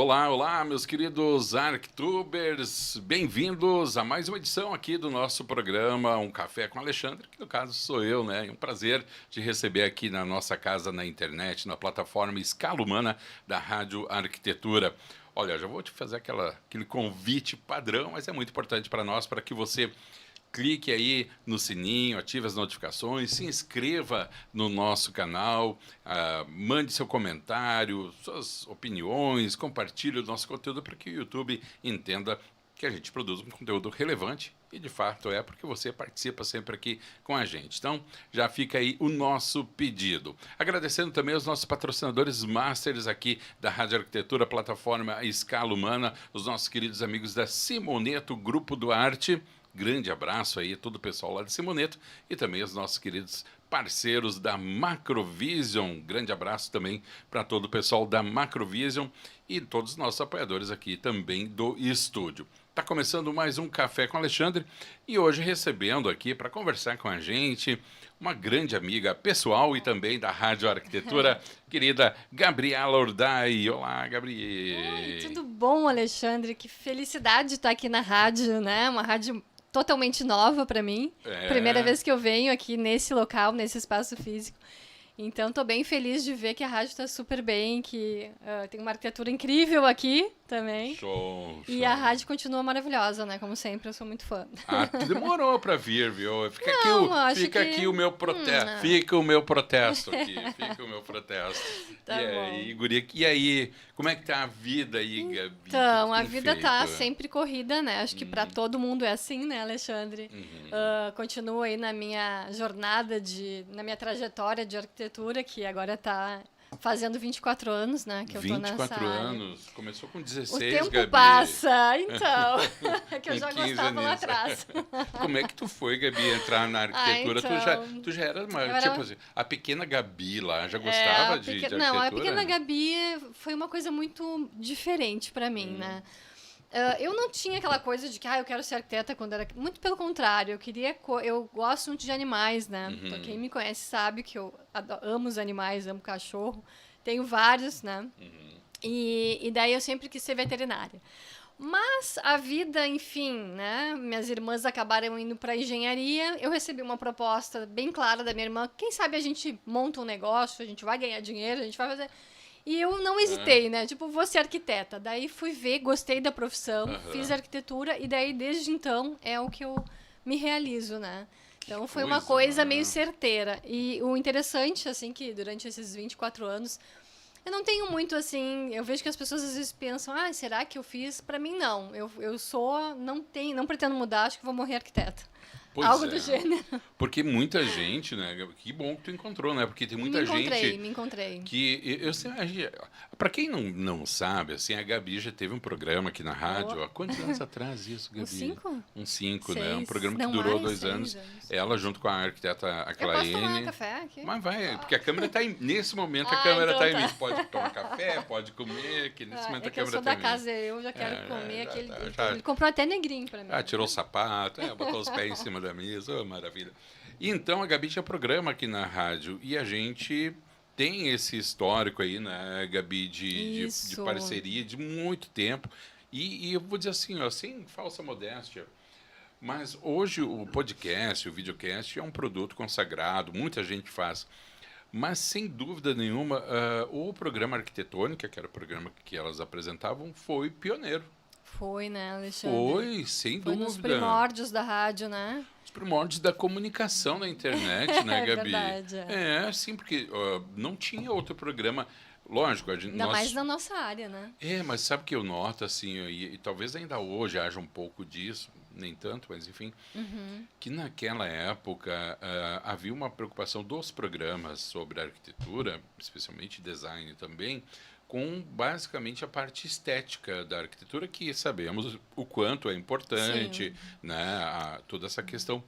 Olá, olá, meus queridos Arctubers, bem-vindos a mais uma edição aqui do nosso programa Um Café com Alexandre, que no caso sou eu, né? É um prazer te receber aqui na nossa casa na internet, na plataforma Escala Humana da Rádio Arquitetura. Olha, já vou te fazer aquele convite padrão, mas é muito importante para nós, para que você clique aí no sininho, ative as notificações, se inscreva no nosso canal, mande seu comentário, suas opiniões, compartilhe o nosso conteúdo para que o YouTube entenda que a gente produz um conteúdo relevante e de fato é porque você participa sempre aqui com a gente. Então, já fica aí o nosso pedido. Agradecendo também aos nossos patrocinadores masters aqui da Rádio Arquitetura, plataforma Escala Humana, os nossos queridos amigos da Simoneto Grupo do Arte. Grande abraço aí a todo o pessoal lá de Simoneto e também os nossos queridos parceiros da Macrovision. Grande abraço também para todo o pessoal da Macrovision e todos os nossos apoiadores aqui também do estúdio. Está começando mais um Café com Alexandre e hoje recebendo aqui para conversar com a gente uma grande amiga pessoal e também da Rádio Arquitetura, querida Gabriela Ordai. Olá, Gabriela. Oi, tudo bom, Alexandre? Que felicidade estar aqui na rádio, né? Uma rádio totalmente nova para mim. Primeira vez que eu venho aqui nesse local, nesse espaço físico. Então, estou bem feliz de ver que a rádio está super bem, que tem uma arquitetura incrível aqui também. Show. E a rádio continua maravilhosa, né? Como sempre, eu sou muito fã. Tu demorou para vir, viu? Fica aqui o meu protesto. Fica o meu protesto aqui. Fica o meu protesto. Tá bom. Guria, e aí, como é que tá a vida aí, Gabi? Então, a vida tá sempre corrida, né? Acho que para todo mundo é assim, né, Alexandre? Continuo aí na minha jornada, na minha trajetória de arquitetura, que agora tá fazendo 24 anos, né, que eu tô nessa 24 área. anos? Começou com 16, O tempo Gabi. passa, então. É que eu já gostava lá anos. atrás. Como é que tu foi, Gabi, entrar na arquitetura? Então, tu já era uma, era assim, a pequena Gabi lá, já gostava de arquitetura? Não, a pequena Gabi foi uma coisa muito diferente para mim, né? Eu não tinha aquela coisa de que eu quero ser arquiteta quando era... Muito pelo contrário, eu gosto muito de animais, né? Então, quem me conhece sabe que eu amo os animais, amo cachorro. Tenho vários, né? E daí eu sempre quis ser veterinária. Mas a vida, enfim, né? Minhas irmãs acabaram indo para engenharia. Eu recebi uma proposta bem clara da minha irmã. Quem sabe a gente monta um negócio, a gente vai ganhar dinheiro, a gente vai fazer... E eu não hesitei, né? Tipo, vou ser arquiteta. Daí fui ver, gostei da profissão, fiz arquitetura e daí desde então é o que eu me realizo, né? Então foi uma coisa meio certeira. E o interessante, assim, que durante esses 24 anos, eu não tenho muito, assim... Eu vejo que as pessoas às vezes pensam, será que eu fiz? Pra mim, não. Eu sou... Não pretendo mudar, acho que vou morrer arquiteta. Pois algo do gênero. Porque muita gente, né? Que bom que tu encontrou, né? Porque tem muita gente... Me encontrei. Que para quem não sabe, assim, a Gabi já teve um programa aqui na rádio. Há quantos anos atrás isso, Gabi? Uns 5, né? Um programa que durou 2 anos. Ela junto com a arquiteta Aclaene. Eu posso tomar um café aqui? Mas vai, porque a câmera está nesse momento, a câmera está em mim. Pode tomar café, pode comer, que nesse momento a câmera está em mim. Eu sou da casa, eu já quero comer aquele... Ele comprou até negrinho para mim. Tirou o sapato, botou os pés em cima da mesa, maravilha. E então a Gabi tinha programa aqui na rádio e a gente tem esse histórico aí, né, Gabi, de parceria de muito tempo. E eu vou dizer assim, sem falsa modéstia, mas hoje o podcast, o videocast é um produto consagrado, muita gente faz. Mas, sem dúvida nenhuma, o programa Arquitetônica, que era o programa que elas apresentavam, foi pioneiro. Foi, né, Alexandre? Foi, sem dúvida. Foi nos primórdios da rádio, né? Os primórdios da comunicação na internet, né, Gabi? Verdade. Sim, porque não tinha outro programa. Lógico, ainda mais na nossa área, né? Mas sabe que eu noto, assim, e talvez ainda hoje haja um pouco disso, nem tanto, mas enfim, que naquela época havia uma preocupação dos programas sobre arquitetura, especialmente design também, com basicamente a parte estética da arquitetura, que sabemos o quanto é importante, né, toda essa questão.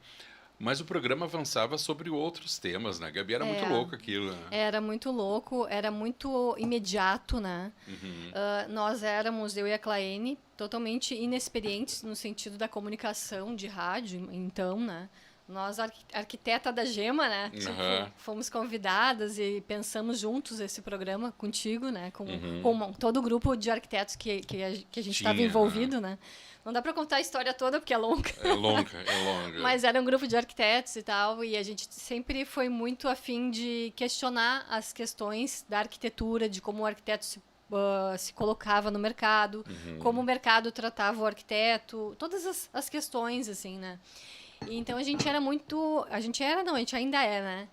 Mas o programa avançava sobre outros temas, né, Gabi? Era muito louco aquilo. Né? Era muito louco, era muito imediato, né? Nós éramos, eu e a Claene, totalmente inexperientes no sentido da comunicação de rádio, então, né? Nós, arquiteta da Gema, né? Tipo, fomos convidadas e pensamos juntos esse programa contigo, né? Com todo o grupo de arquitetos que a gente estava envolvido, né? Não dá para contar a história toda, porque é longa. É longa. Mas era um grupo de arquitetos e tal, e a gente sempre foi muito afim de questionar as questões da arquitetura, de como o arquiteto se colocava no mercado, como o mercado tratava o arquiteto, todas as questões, assim, né? Então a gente era muito. A gente ainda é, né?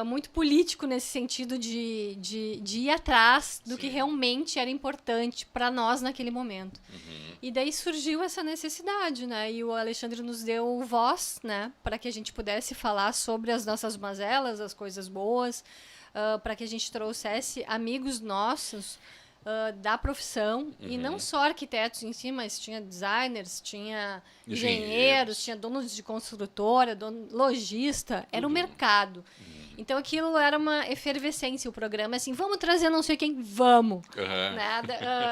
Muito político nesse sentido de ir atrás do que realmente era importante para nós naquele momento. E daí surgiu essa necessidade, né? E o Alexandre nos deu voz, né? Para que a gente pudesse falar sobre as nossas mazelas, as coisas boas, para que a gente trouxesse amigos nossos da profissão, e não só arquitetos em si, mas tinha designers, tinha engenheiros, tinha donos de construtora, lojista, era o mercado. Então aquilo era uma efervescência, o programa, assim, vamos trazer não sei quem, vamos.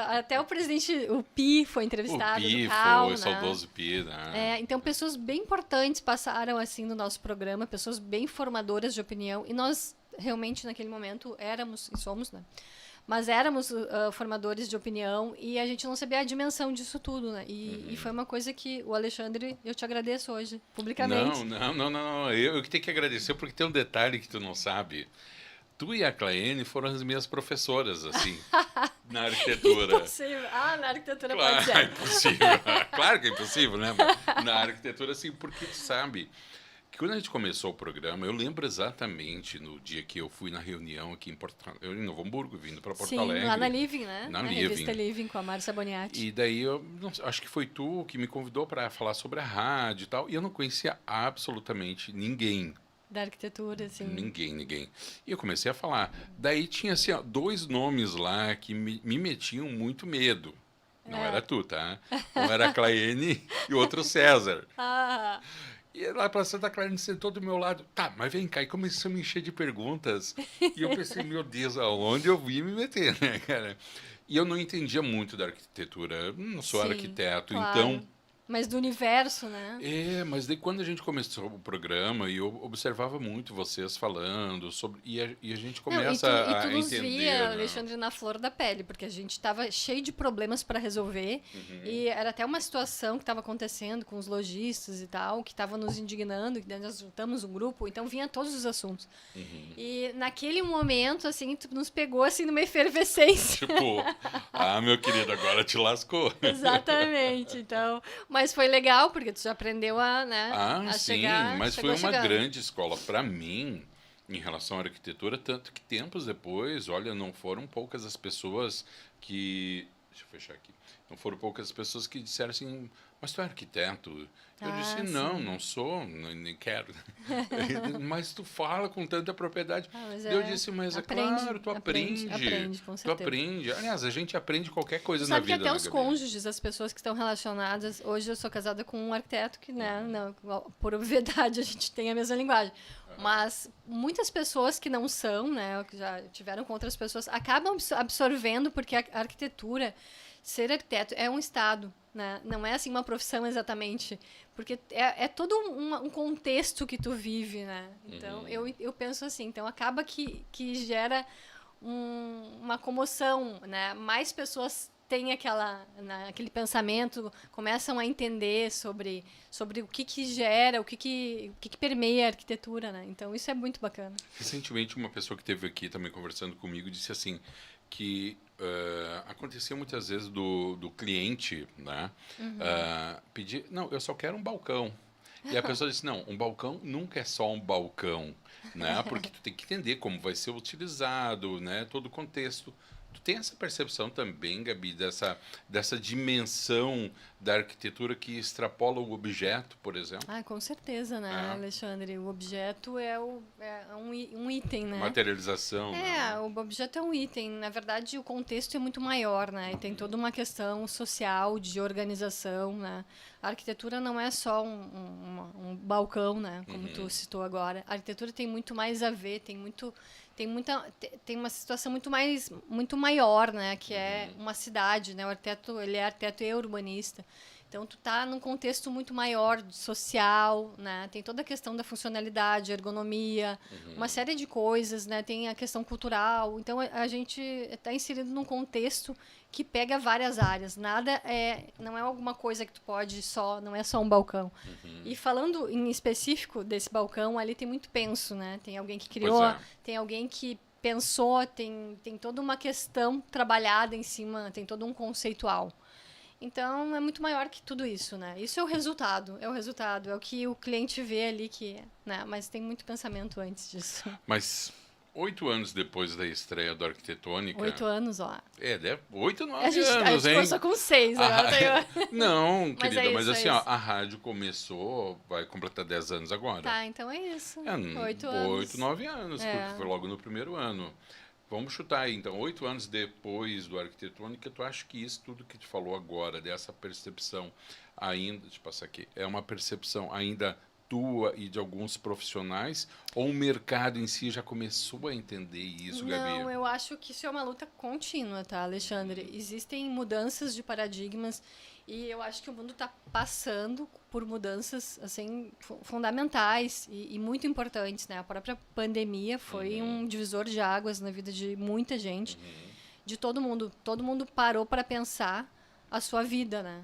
Até o presidente, o Pi, foi entrevistado. O Pi do CAL, foi, né? o saudoso Pi, né? Então pessoas bem importantes passaram assim no nosso programa, pessoas bem formadoras de opinião, e nós realmente naquele momento éramos, e somos, né? Mas éramos formadores de opinião e a gente não sabia a dimensão disso tudo, né? E foi uma coisa que o Alexandre, eu te agradeço hoje, publicamente. Não. Eu que tenho que agradecer porque tem um detalhe que tu não sabe. Tu e a Claene foram as minhas professoras, assim, na arquitetura. Impossível. Na arquitetura pode ser. É impossível. Claro que é impossível, né? Mas na arquitetura, assim, porque tu sabe que quando a gente começou o programa, eu lembro exatamente no dia que eu fui na reunião aqui eu em Novo Hamburgo, vindo para Porto Alegre. Lá na Living, né? Na revista Living, com a Márcia Boniatti. E daí, acho que foi tu que me convidou para falar sobre a rádio e tal, e eu não conhecia absolutamente ninguém. Da arquitetura, assim. Ninguém. E eu comecei a falar. Daí tinha, assim, ó, 2 nomes lá que me metiam muito medo. Não era tu, tá? Um era a Claene e o outro César. E lá pra Santa Clara sentou do meu lado. Tá, mas vem cá. E começou a me encher de perguntas. E eu pensei, meu Deus, aonde eu vim me meter, né, cara? E eu não entendia muito da arquitetura. Eu não sou arquiteto, claro. então... Mas do universo, né? Mas daí quando a gente começou o programa, e eu observava muito vocês falando sobre... E a gente começa a entender... E tu nos via, Alexandre, na flor da pele, porque a gente estava cheio de problemas para resolver, e era até uma situação que estava acontecendo com os lojistas e tal, que estava nos indignando, que nós juntamos um grupo, então vinha todos os assuntos. E naquele momento, assim, tu nos pegou, assim, numa efervescência. Tipo, meu querido, agora te lascou. Exatamente, então... Mas foi legal, porque tu já aprendeu a chegar... Mas foi uma grande escola para mim, em relação à arquitetura, tanto que tempos depois, olha, não foram poucas as pessoas que... Deixa eu fechar aqui. Não foram poucas as pessoas que disseram assim, mas tu é arquiteto? Eu disse, não sou, nem quero. Mas tu fala com tanta propriedade. Eu disse, mas claro, tu aprende. Aprende, com certeza. Tu aprende. Aliás, a gente aprende qualquer coisa na vida. Sabe que até os cônjuges, as pessoas que estão relacionadas... Hoje eu sou casada com um arquiteto que, né, não, por obviedade, a gente tem a mesma linguagem. Mas muitas pessoas que não são, né, que já tiveram com outras pessoas, acabam absorvendo, porque a arquitetura... Ser arquiteto é um estado, né? Não é assim uma profissão exatamente, porque é todo um contexto que tu vive, né? Então eu penso assim, então acaba que gera uma comoção, né? Mais pessoas têm aquele pensamento, começam a entender sobre o que gera, o que permeia a arquitetura, né? Então isso é muito bacana. Recentemente uma pessoa que esteve aqui também conversando comigo disse assim que acontecia muitas vezes do cliente, né, pedir, não, eu só quero um balcão. E a pessoa disse, não, um balcão nunca é só um balcão, né, porque tu tem que entender como vai ser utilizado, né, todo o contexto. Tu tem essa percepção também, Gabi, dessa dimensão da arquitetura que extrapola o objeto, por exemplo? Com certeza, né, Alexandre? O objeto é um item, né? Materialização. O objeto é um item. Na verdade, o contexto é muito maior, né? E tem toda uma questão social, de organização, né? A arquitetura não é só um balcão, né? Como tu citou agora. A arquitetura tem muito mais a ver, tem uma situação muito maior, né, que é uma cidade, né? O arquiteto, ele é arquiteto e urbanista. Então, tu tá num contexto muito maior, social, né? Tem toda a questão da funcionalidade, ergonomia, uma série de coisas, né? Tem a questão cultural. Então, a gente está inserido num contexto que pega várias áreas. Não é alguma coisa que tu pode só, não é só um balcão. E falando em específico desse balcão, ali tem muito penso, né? Tem alguém que criou, tem alguém que pensou, tem toda uma questão trabalhada em cima, tem todo um conceitual. Então, é muito maior que tudo isso, né? Isso é o resultado, é o que o cliente vê ali, né? Mas tem muito pensamento antes disso. Mas 8 anos depois da estreia do Arquitetônica... 8 anos, ó. 8, 9 a gente anos, hein? começou com 6, agora Não, mas querida, mas isso, assim, ó, a rádio começou, vai completar 10 anos agora. Tá, então é isso. 8 anos. 8, 9 anos, porque foi logo no primeiro ano. Vamos chutar aí, então, 8 anos depois do Arquitetônica, tu acha que isso tudo que tu falou agora, dessa percepção ainda, deixa eu passar aqui, é uma percepção ainda tua e de alguns profissionais, ou o mercado em si já começou a entender isso, Gabi? Não, eu acho que isso é uma luta contínua, tá, Alexandre? Existem mudanças de paradigmas e eu acho que o mundo está passando por mudanças assim fundamentais e muito importantes, né? A própria pandemia foi um divisor de águas na vida de muita gente, de todo mundo. Todo mundo parou para pensar a sua vida, né?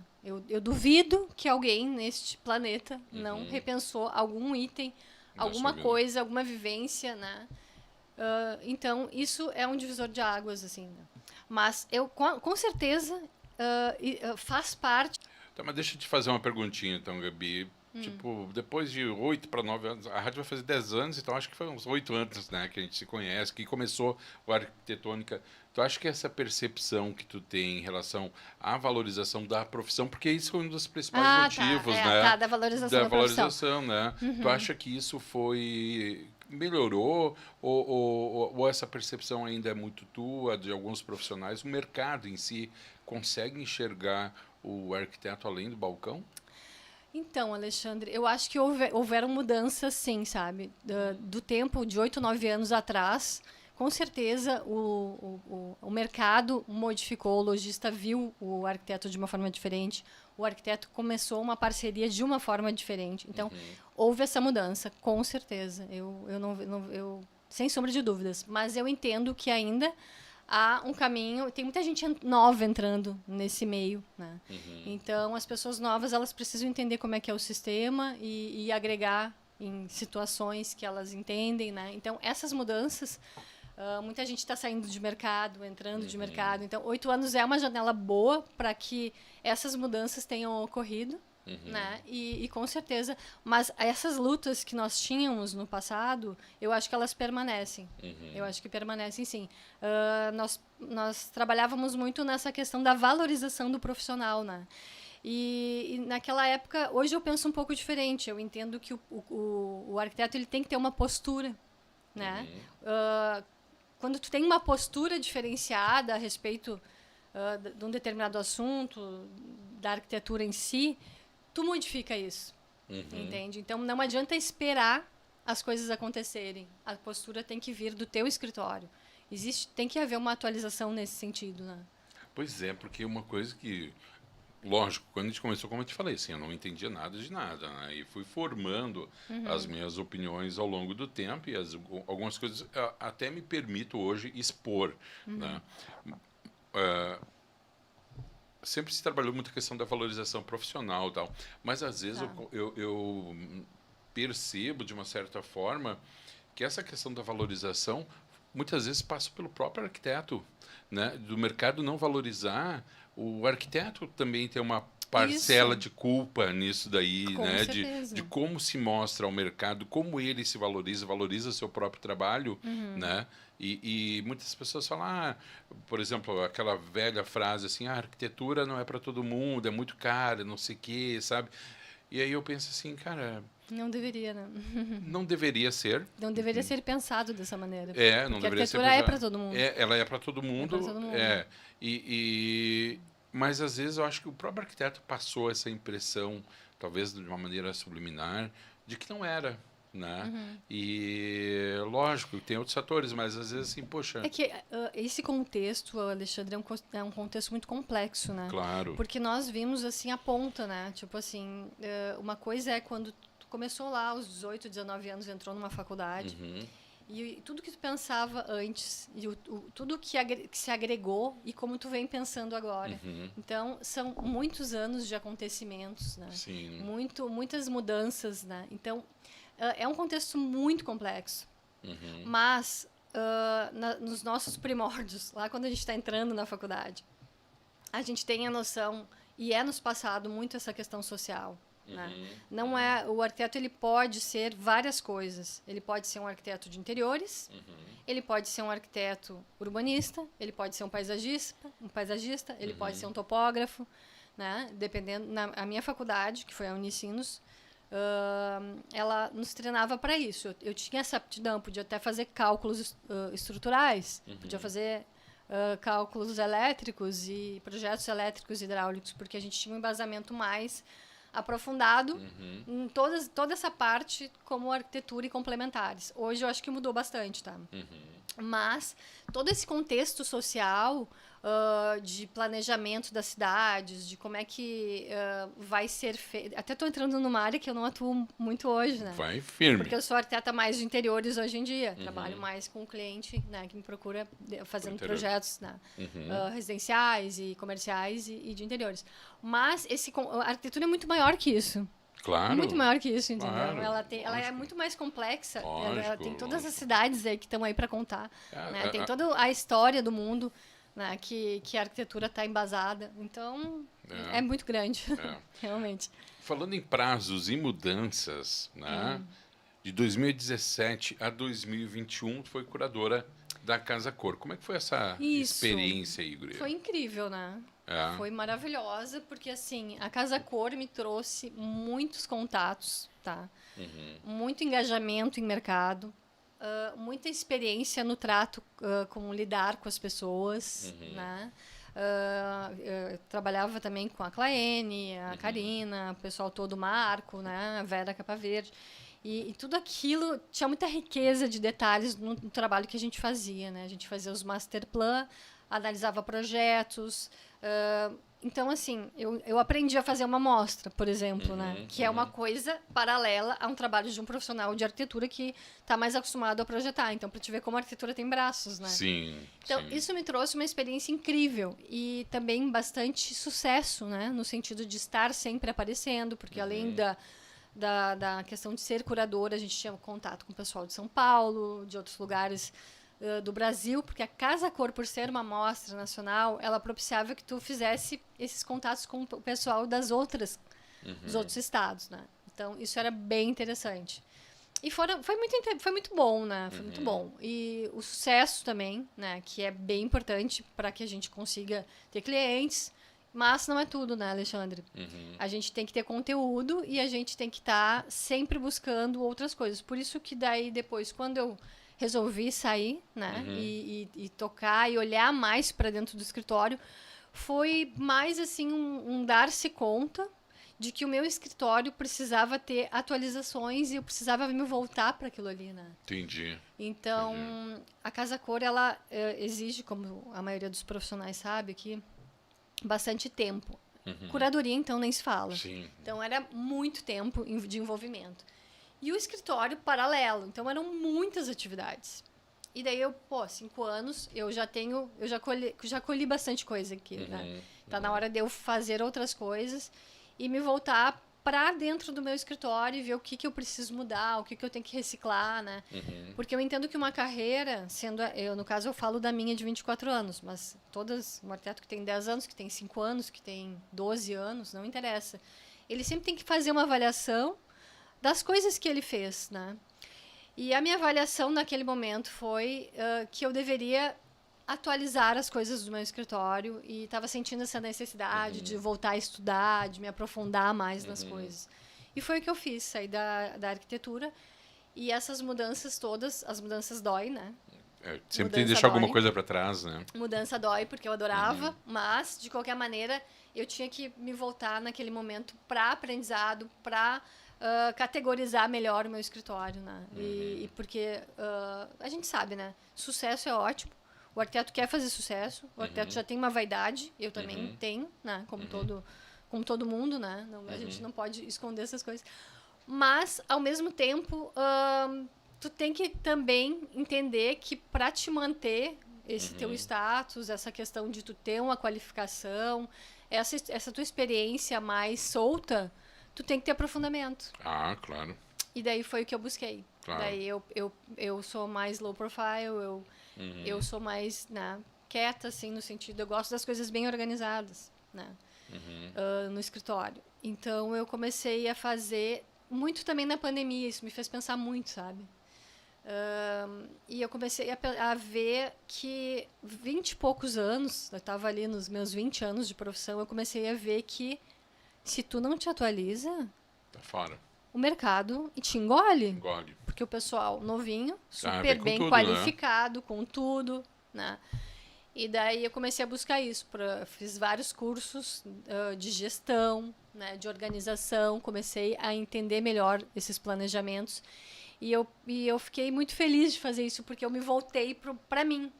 Eu duvido que alguém neste planeta não repensou algum item, alguma coisa, alguma vivência, né? Então, isso é um divisor de águas, assim. Né? Mas eu, com certeza, faz parte... Tá, mas deixa eu te fazer uma perguntinha, então, Gabi. Tipo, depois de 8 para 9 anos, a rádio vai fazer 10 anos, então acho que foi uns 8 anos, né, que a gente se conhece, que começou o Arquitetônica. Tu acha que essa percepção que tu tem em relação à valorização da profissão, porque isso foi um dos principais motivos, né? Tá, da valorização da valorização, né? Tu acha que isso melhorou ou essa percepção ainda é muito tua, de alguns profissionais? O mercado em si consegue enxergar o arquiteto além do balcão? Então, Alexandre, eu acho que houveram mudanças, sim, sabe? Do tempo de 8, 9 anos atrás, com certeza o mercado modificou, o lojista viu o arquiteto de uma forma diferente, o arquiteto começou uma parceria de uma forma diferente. Então, houve essa mudança, com certeza. Eu sem sombra de dúvidas. Mas eu entendo que ainda há um caminho, tem muita gente nova entrando nesse meio, né? Então, as pessoas novas, elas precisam entender como é que é o sistema e agregar em situações que elas entendem, né? Então, essas mudanças, muita gente está saindo de mercado, entrando de mercado. Então, 8 anos é uma janela boa para que essas mudanças tenham ocorrido, né? E com certeza, mas essas lutas que nós tínhamos no passado, eu acho que elas permanecem. Eu acho que permanecem, sim. Nós trabalhávamos muito nessa questão da valorização do profissional, né? E naquela época, hoje eu penso um pouco diferente. Eu entendo que o arquiteto ele tem que ter uma postura, né? Quando tu tem uma postura diferenciada a respeito de um determinado assunto, da arquitetura em si, tu modifica isso, entende? Então, não adianta esperar as coisas acontecerem. A postura tem que vir do teu escritório. Tem que haver uma atualização nesse sentido, né? Pois é, porque uma coisa que... Lógico, quando a gente começou, como eu te falei, assim, eu não entendia nada de nada, né? E fui formando as minhas opiniões ao longo do tempo e algumas coisas até me permito hoje expor, né? Sempre se trabalhou muito a questão da valorização profissional e tal, mas às vezes eu percebo, de uma certa forma, que essa questão da valorização muitas vezes passa pelo próprio arquiteto, né? Do mercado não valorizar, o arquiteto também tem uma parcela de culpa nisso daí, né? De como se mostra ao mercado, como ele se valoriza seu próprio trabalho, né? E muitas pessoas falam, por exemplo, aquela velha frase assim, a arquitetura não é para todo mundo, é muito cara, não sei o quê, sabe? E aí eu penso assim, cara... Não deveria, né? Não deveria ser. Não deveria ser pensado dessa maneira. Não deveria ser pensado. A arquitetura é para todo mundo. Ela é para todo mundo. É para todo mundo. Mas às vezes eu acho que o próprio arquiteto passou essa impressão, talvez de uma maneira subliminar, de que não era. né? E lógico, tem outros fatores, mas às vezes assim, poxa, É que esse contexto, Alexandre, é um contexto muito complexo, né? claro. Porque nós vimos, assim, a ponta, né? Tipo assim, uma coisa é quando tu começou lá aos 18, 19 anos, entrou numa faculdade, e tudo que tu pensava antes, e tudo que se agregou e como tu vem pensando agora. Então, são muitos anos de acontecimentos, né? Sim. Muitas mudanças, né? Então, é um contexto muito complexo. Mas, nos nossos primórdios, lá quando a gente está entrando na faculdade, a gente tem a noção, e é nos passado muito essa questão social. Né? Não é, o arquiteto ele pode ser várias coisas. Ele pode ser um arquiteto de interiores, ele pode ser um arquiteto urbanista, ele pode ser um paisagista, ele pode ser um topógrafo, né? Dependendo. A minha faculdade, que foi a Unicinos, ela nos treinava para isso. Eu tinha essa aptidão, podia até fazer cálculos estruturais, podia fazer cálculos elétricos e projetos elétricos e hidráulicos, porque a gente tinha um embasamento mais aprofundado em toda essa parte como arquitetura e complementares. Hoje eu acho que mudou bastante, tá? Mas todo esse contexto social de planejamento das cidades, de como é que vai ser feito. Até estou entrando numa área que eu não atuo muito hoje, né? Vai firme. Porque eu sou arquiteta mais de interiores hoje em dia. Trabalho mais com o cliente, né, que me procura fazendo projetos, né, residenciais e comerciais e de interiores. Mas a arquitetura é muito maior que isso. Claro. Muito maior que isso, entendeu? Claro, Ela é muito mais complexa. Lógico, Ela tem todas lógico. as cidades aí que estão aí para contar. Né? Tem toda a história do mundo, né, que a arquitetura está embasada. Então, é muito grande, realmente. Falando em prazos e mudanças, né? De 2017 a 2021, tu foi curadora da Casa Cor. Como é que foi essa experiência aí, Guria? Foi incrível, né? Foi maravilhosa, porque assim, a Casa Cor me trouxe muitos contatos, tá? Muito engajamento em mercado, muita experiência no trato com lidar com as pessoas, né? Eu trabalhava também com a Claene, a Karina, o pessoal todo, Marco, né? A Vera Capa Verde. E tudo aquilo tinha muita riqueza de detalhes no trabalho que a gente fazia, né? A gente fazia os master plan, analisava projetos. Então, assim, eu aprendi a fazer uma amostra, por exemplo, né? Que é uma coisa paralela a um trabalho de um profissional de arquitetura que está mais acostumado a projetar. Então, para te ver como a arquitetura tem braços, né? Sim. Então, isso me trouxe uma experiência incrível e também bastante sucesso, né? No sentido de estar sempre aparecendo, porque além da questão de ser curadora, a gente tinha contato com o pessoal de São Paulo, de outros lugares do Brasil, porque a Casa Cor, por ser uma amostra nacional, ela propiciava que tu fizesse esses contatos com o pessoal dos outros estados, né? Então, isso era bem interessante. E foi muito bom, né? Foi muito bom. E o sucesso também, né? Que é bem importante para que a gente consiga ter clientes. Mas não é tudo, né, Alexandre? A gente tem que ter conteúdo e a gente tem que estar sempre buscando outras coisas. Por isso que daí depois, quando eu resolvi sair, né, e tocar e olhar mais para dentro do escritório, foi mais assim um dar-se conta de que o meu escritório precisava ter atualizações e eu precisava me voltar para aquilo ali, né? Entendi. Então, a Casa Cor, ela exige, como a maioria dos profissionais sabe aqui, bastante tempo. Curadoria, então, nem se fala. Sim. Então, era muito tempo de envolvimento. E o escritório paralelo. Então, eram muitas atividades. E daí, 5 anos, eu já colhi bastante coisa aqui, né? Tá na hora de eu fazer outras coisas e me voltar para dentro do meu escritório e ver o que eu preciso mudar, o que eu tenho que reciclar, né? Porque eu entendo que uma carreira, no caso eu falo da minha de 24 anos, mas um arquiteto que tem 10 anos, que tem 5 anos, que tem 12 anos, não interessa. Ele sempre tem que fazer uma avaliação das coisas que ele fez, né? E a minha avaliação naquele momento foi que eu deveria atualizar as coisas do meu escritório e estava sentindo essa necessidade de voltar a estudar, de me aprofundar mais nas coisas. E foi o que eu fiz, saí da arquitetura e essas mudanças todas, as mudanças dói, né? Sempre tem que deixar alguma coisa para trás, né? Mudança dói, porque eu adorava, mas, de qualquer maneira, eu tinha que me voltar naquele momento para aprendizado, para categorizar melhor o meu escritório, né? E porque a gente sabe, né? Sucesso é ótimo. O arquiteto quer fazer sucesso. O arquiteto já tem uma vaidade. Eu também tenho, né? Como todo mundo, né? Não, a gente não pode esconder essas coisas. Mas, ao mesmo tempo, tu tem que também entender que para te manter esse teu status, essa questão de tu ter uma qualificação, essa tua experiência mais solta, tu tem que ter aprofundamento. Ah, claro. E daí foi o que eu busquei. Claro. Daí eu sou mais low profile, eu sou mais, né, quieta, assim, no sentido... Eu gosto das coisas bem organizadas, né? No escritório. Então, eu comecei a fazer... Muito também na pandemia, isso me fez pensar muito, sabe? E eu comecei a ver que 20 e poucos anos, eu estava ali nos meus 20 anos de profissão, eu comecei a ver que se tu não te atualiza, Tá fora. o mercado te engole. Engole. Porque o pessoal novinho, super vem com bem tudo, qualificado, com tudo, né? E daí eu comecei a buscar isso. Fiz vários cursos de gestão, né, de organização, comecei a entender melhor esses planejamentos. E eu fiquei muito feliz de fazer isso, porque eu me voltei para mim.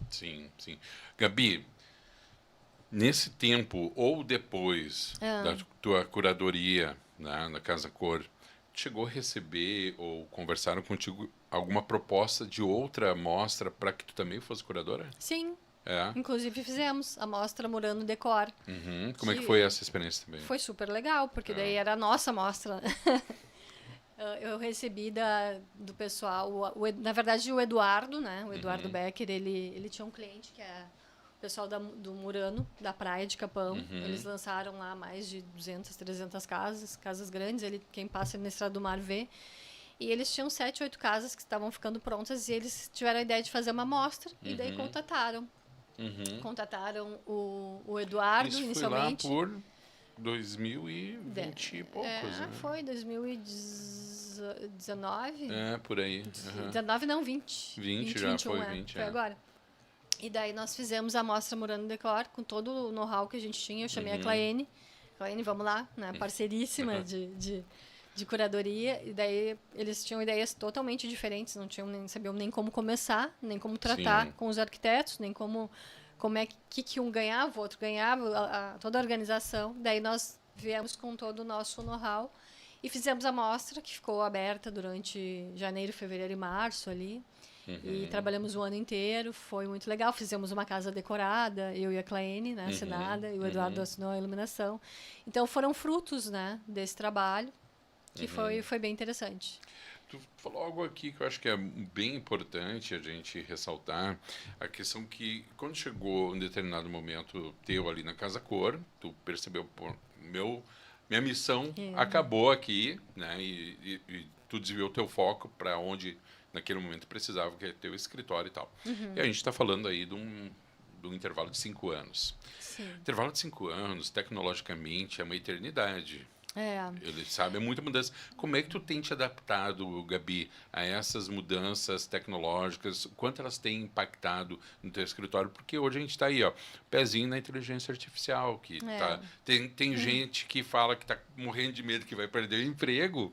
Sim, sim. Gabi, nesse tempo ou depois da tua curadoria, né, na Casa Cor, chegou a receber ou conversaram contigo alguma proposta de outra amostra para que tu também fosse curadora? Sim. É. Inclusive fizemos a mostra Murano Decor. Como é que foi essa experiência também? Foi super legal, porque daí era a nossa mostra. Eu recebi do pessoal, na verdade o Eduardo, né? O Eduardo Becker, ele tinha um cliente que é o pessoal do Murano, da Praia de Capão. Eles lançaram lá mais de 200, 300 casas grandes. Quem passa na Estrada do Mar vê. E eles tinham 7, 8 casas que estavam ficando prontas e eles tiveram a ideia de fazer uma mostra e daí contataram. Contataram o Eduardo Isso inicialmente. Foi lá por 2020 e poucos, né? Foi 2019. Por aí. 19 não, 20. 20 já 21, foi, 20. Foi agora. E daí nós fizemos a mostra Murano Decor com todo o know-how que a gente tinha. Eu chamei a Claene. Claene, vamos lá, né? Parceiríssima de curadoria. E daí eles tinham ideias totalmente diferentes. Não sabiam nem como começar, nem como tratar com os arquitetos, nem como é que um ganhava, o outro ganhava, toda a organização. Daí nós viemos com todo o nosso know-how e fizemos a mostra, que ficou aberta durante janeiro, fevereiro e março ali. E trabalhamos o ano inteiro, foi muito legal. Fizemos uma casa decorada, eu e a Claene, né, assinada, e o Eduardo assinou a iluminação. Então foram frutos, né, desse trabalho, que foi bem interessante. Tu falou algo aqui que eu acho que é bem importante a gente ressaltar, a questão que quando chegou um determinado momento teu ali na Casa Cor, tu percebeu, pô, minha missão acabou aqui, né, e tu desviou teu foco para onde naquele momento precisava, que é teu escritório e tal. E a gente está falando aí de um intervalo de 5 anos. Sim. Intervalo de 5 anos, tecnologicamente, é uma eternidade. Ele sabe, é muita mudança. Como é que tu tem te adaptado, Gabi, a essas mudanças tecnológicas? O quanto elas têm impactado no teu escritório? Porque hoje a gente está aí, ó, pezinho na inteligência artificial. Que tem gente que fala que está morrendo de medo que vai perder o emprego.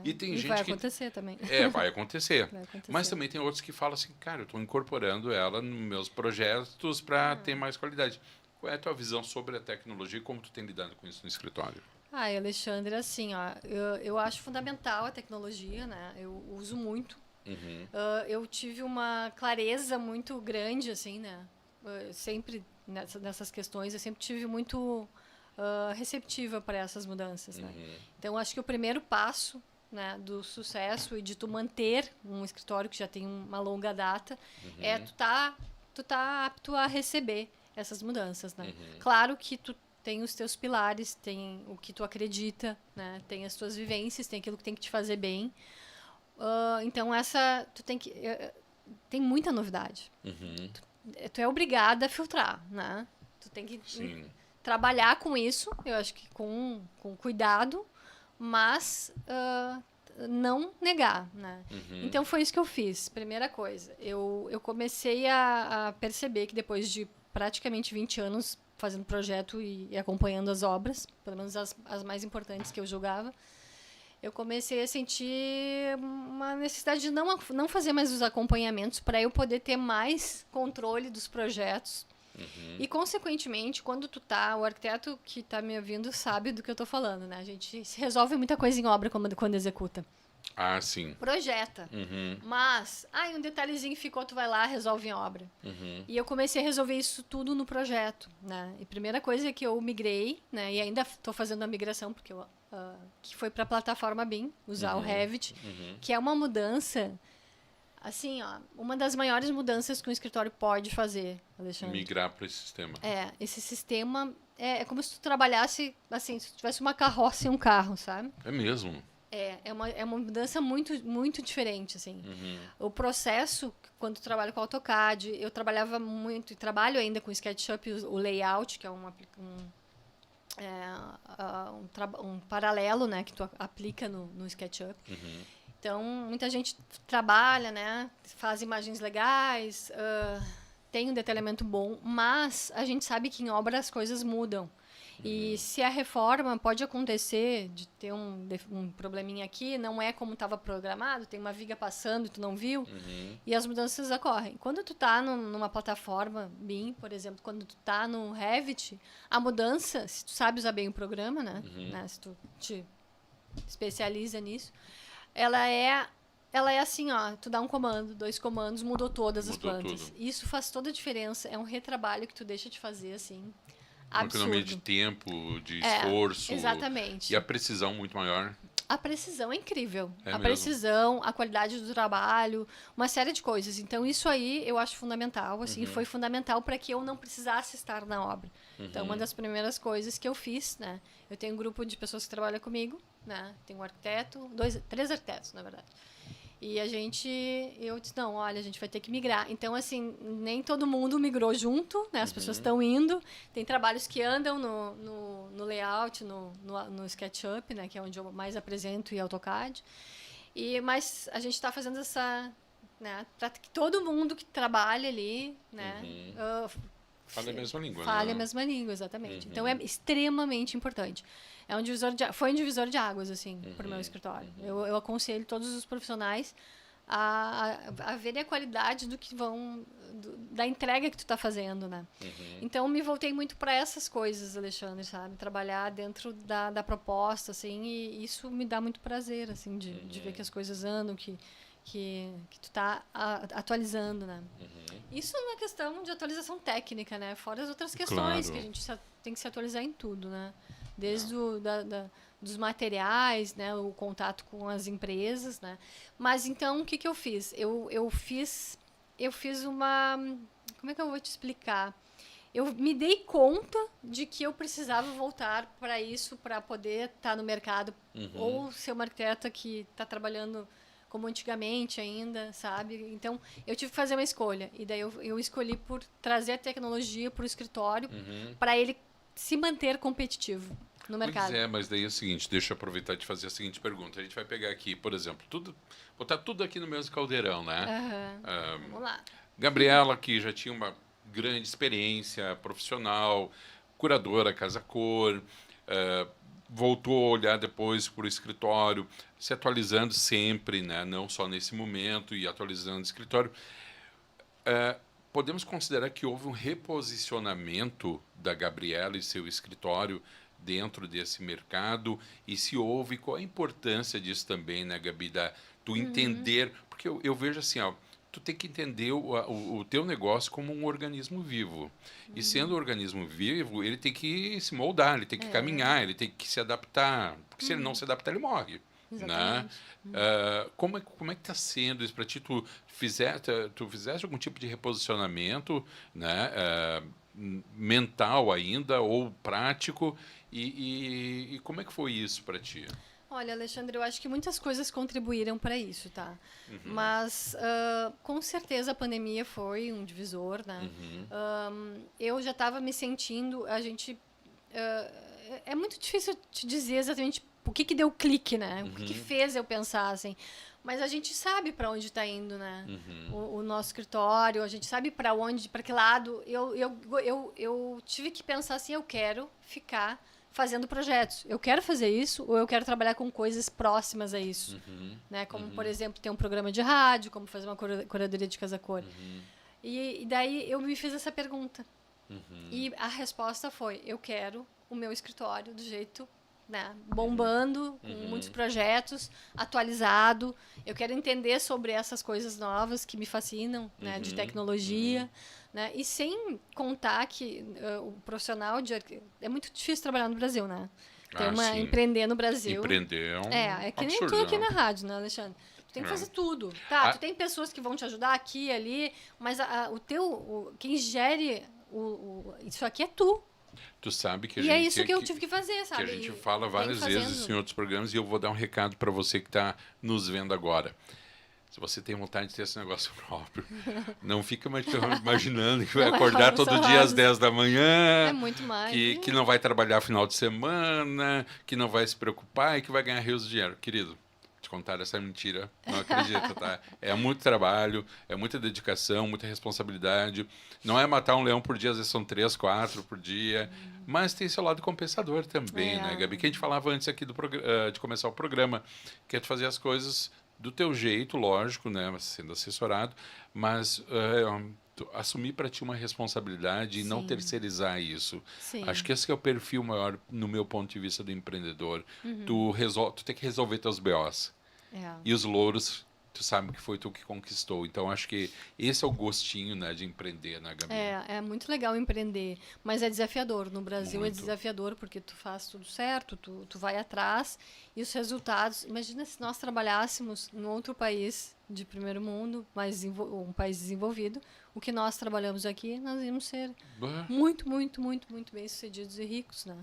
E tem gente vai acontecer também. Vai acontecer. Mas também tem outros que falam assim, cara, eu estou incorporando ela nos meus projetos para ter mais qualidade. Qual é a tua visão sobre a tecnologia e como tu tem lidado com isso no escritório? Alexandre, assim, ó, eu acho fundamental a tecnologia, né? Eu uso muito. Eu tive uma clareza muito grande, assim, né? Sempre nessas questões, eu sempre tive muito receptiva para essas mudanças, né? Então, acho que o primeiro passo, né, do sucesso e de tu manter um escritório que já tem uma longa data é tu tá apto a receber essas mudanças, né? Claro que tu tem os teus pilares, tem o que tu acredita, né? Tem as tuas vivências, tem aquilo que tem que te fazer bem. Então, tu tem que... tem muita novidade. Tu é obrigada a filtrar, né? Tu tem que trabalhar com isso, eu acho que com cuidado, mas não negar, né? Então, foi isso que eu fiz. Primeira coisa, eu comecei a perceber que depois de praticamente 20 anos fazendo projeto e acompanhando as obras, pelo menos as mais importantes que eu julgava, eu comecei a sentir uma necessidade de não fazer mais os acompanhamentos para eu poder ter mais controle dos projetos. E, consequentemente, quando o arquiteto que está me ouvindo sabe do que eu estou falando, né? A gente resolve muita coisa em obra quando executa. Ah, sim. Projeta. Mas, um detalhezinho ficou, tu vai lá, resolve em obra. E eu comecei a resolver isso tudo no projeto, né? E a primeira coisa é que eu migrei, né? E ainda estou fazendo a migração, porque que foi para a plataforma BIM, usar o Revit, que é uma mudança, assim, uma das maiores mudanças que um escritório pode fazer, Alexandre. Migrar para esse sistema. Esse sistema é como se tu trabalhasse, assim, se tu tivesse uma carroça e um carro, sabe? É mesmo. É uma mudança muito, muito diferente, assim. O processo, quando tu trabalha com AutoCAD, eu trabalhava muito, e trabalho ainda com SketchUp, o layout, que é um paralelo, né, que tu aplica no SketchUp. Então, muita gente trabalha, né, faz imagens legais, tem um detalhamento bom, mas a gente sabe que em obra as coisas mudam. E se a reforma pode acontecer de ter um probleminha aqui, não é como estava programado, tem uma viga passando e tu não viu, e as mudanças ocorrem. Quando tu tá numa plataforma BIM, por exemplo, quando tu tá no Revit, a mudança, se tu sabe usar bem o programa, né, se tu te especializa nisso, ela é assim, tu dá um comando, 2 comandos, mudou todas as plantas. Tudo. Isso faz toda a diferença, é um retrabalho que tu deixa de fazer, assim, uma economia de tempo, de esforço. Exatamente. E a precisão muito maior. A precisão é incrível. Mesmo? Precisão, a qualidade do trabalho, uma série de coisas. Então, isso aí eu acho fundamental. Assim, foi fundamental para que eu não precisasse estar na obra. Então, uma das primeiras coisas que eu fiz, né? Eu tenho um grupo de pessoas que trabalham comigo, né? Tenho um arquiteto, 3 arquitetos, na verdade. E eu disse, não, olha, a gente vai ter que migrar. Então, assim, nem todo mundo migrou junto, né? As pessoas estão indo. Tem trabalhos que andam no layout, no SketchUp, né? Que é onde eu mais apresento, e AutoCAD. Mas a gente está fazendo essa... né? Para que todo mundo que trabalha ali, né? Fale a mesma língua. Fale a mesma língua, exatamente. Então, é extremamente importante. Foi um divisor de águas, assim, para o meu escritório. Eu aconselho todos os profissionais a verem a qualidade da entrega que tu está fazendo, né? Então, me voltei muito para essas coisas, Alexandre, sabe? Trabalhar dentro da proposta, assim, e isso me dá muito prazer, assim, de ver que as coisas andam, que tu está atualizando, né? Isso é uma questão de atualização técnica, né? Fora as outras questões, que a gente tem que se atualizar em tudo, né? Desde dos materiais, né? O contato com as empresas, né? Mas, então, o que eu fiz? Eu fiz uma... Como é que eu vou te explicar? Eu me dei conta de que eu precisava voltar para isso, para poder estar no mercado, ou ser uma arquiteta que está trabalhando como antigamente ainda, sabe? Então, eu tive que fazer uma escolha. E daí eu escolhi por trazer a tecnologia para o escritório, para ele se manter competitivo no mercado. Pois mas daí é o seguinte, deixa eu aproveitar de fazer a seguinte pergunta. A gente vai pegar aqui, por exemplo, botar tudo aqui no mesmo caldeirão, né? Vamos lá. Gabriela, que já tinha uma grande experiência profissional, curadora Casa Cor, voltou a olhar depois para o escritório, se atualizando sempre, né? Não só nesse momento, e atualizando o escritório. Podemos considerar que houve um reposicionamento da Gabriela e seu escritório dentro desse mercado? E se houve, qual a importância disso também, né, Gabi? Tu entender... Porque eu vejo assim, tu tem que entender o teu negócio como um organismo vivo. E sendo um organismo vivo, ele tem que se moldar, ele tem que caminhar, ele tem que se adaptar. Porque se ele não se adaptar, ele morre. Exatamente. Né? Como é que está sendo isso para ti? Tu fizeste algum tipo de reposicionamento, né? Mental ainda ou prático? E como é que foi isso para ti? Olha, Alexandre, eu acho que muitas coisas contribuíram para isso, tá? Mas, com certeza, a pandemia foi um divisor, né? Eu já estava me sentindo... é muito difícil te dizer exatamente o que deu clique, né? O que fez eu pensar, assim. Mas a gente sabe para onde está indo, né? O nosso escritório, a gente sabe para onde, para que lado. Eu tive que pensar assim, eu quero ficar fazendo projetos. Eu quero fazer isso ou eu quero trabalhar com coisas próximas a isso. Né? Como, por exemplo, ter um programa de rádio, como fazer uma curadoria de casa cor. E daí eu me fiz essa pergunta. E a resposta foi, eu quero o meu escritório do jeito... Né, bombando, com muitos projetos, atualizado. Eu quero entender sobre essas coisas novas que me fascinam, né, de tecnologia. Né, e sem contar que o profissional de é muito difícil trabalhar no Brasil, né? Empreender no Brasil. Empreender é um é que nem tu aqui na rádio, né, Alexandre? Tu tem que fazer tudo. Tá, tu tem pessoas que vão te ajudar aqui, ali, mas quem gere isso aqui é tu. Tu sabe que e é isso que eu tive que fazer, sabe? Que a gente fala várias vezes em outros programas, e eu vou dar um recado para você que está nos vendo agora. Se você tem vontade de ter esse negócio próprio, não fica mais imaginando que vai acordar todo dia às 10 da manhã, é muito mais, que não vai trabalhar final de semana, que não vai se preocupar e que vai ganhar rios de dinheiro. Querido, te contar essa mentira, não acredita, tá? É muito trabalho, é muita dedicação, muita responsabilidade. Não é matar um leão por dia, às vezes são 3, 4 por dia, mas tem seu lado compensador também, né, Gabi? Que a gente falava antes aqui de começar o programa, que é tu fazer as coisas do teu jeito, lógico, né, sendo assessorado, mas assumir para ti uma responsabilidade e não terceirizar isso. Sim. Acho que esse é o perfil maior, no meu ponto de vista, do empreendedor. Tu tem que resolver teus BOs. E os louros, tu sabe que foi tu que conquistou. Então, acho que esse é o gostinho, né, de empreender, né, Gabi? É muito legal empreender, mas é desafiador. No Brasil muito. É desafiador porque tu faz tudo certo, tu vai atrás e os resultados... Imagina se nós trabalhássemos em outro país de primeiro mundo, um país desenvolvido, o que nós trabalhamos aqui, nós íamos ser muito, muito, muito, muito bem-sucedidos e ricos, né?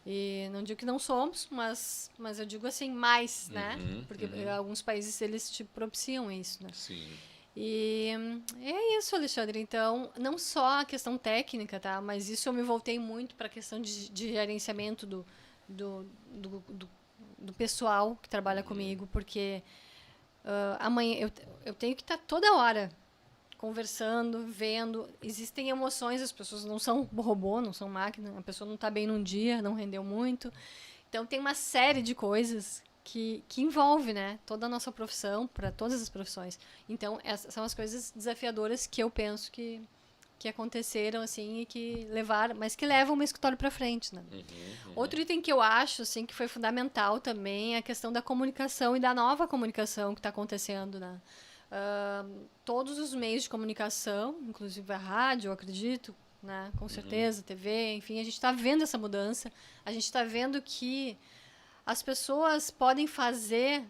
E não digo que não somos, mas eu digo assim, mais, né? Porque alguns países, eles te propiciam isso, né? Sim. E é isso, Alexandre. Então, não só a questão técnica, tá? Mas isso eu me voltei muito para a questão de gerenciamento do pessoal que trabalha comigo, porque amanhã eu tenho que estar toda hora conversando, vendo. Existem emoções, as pessoas não são robô, não são máquina, a pessoa não está bem num dia, não rendeu muito. Então, tem uma série de coisas que envolve, né, toda a nossa profissão, para todas as profissões. Então, essas são as coisas desafiadoras que eu penso que aconteceram, assim, e que levaram, mas que levam o meu escritório para frente, né? Outro item que eu acho, assim, que foi fundamental também é a questão da comunicação e da nova comunicação que está acontecendo, né? Todos os meios de comunicação, inclusive a rádio, eu acredito, né? Com certeza, TV, enfim, a gente está vendo essa mudança, a gente está vendo que as pessoas podem fazer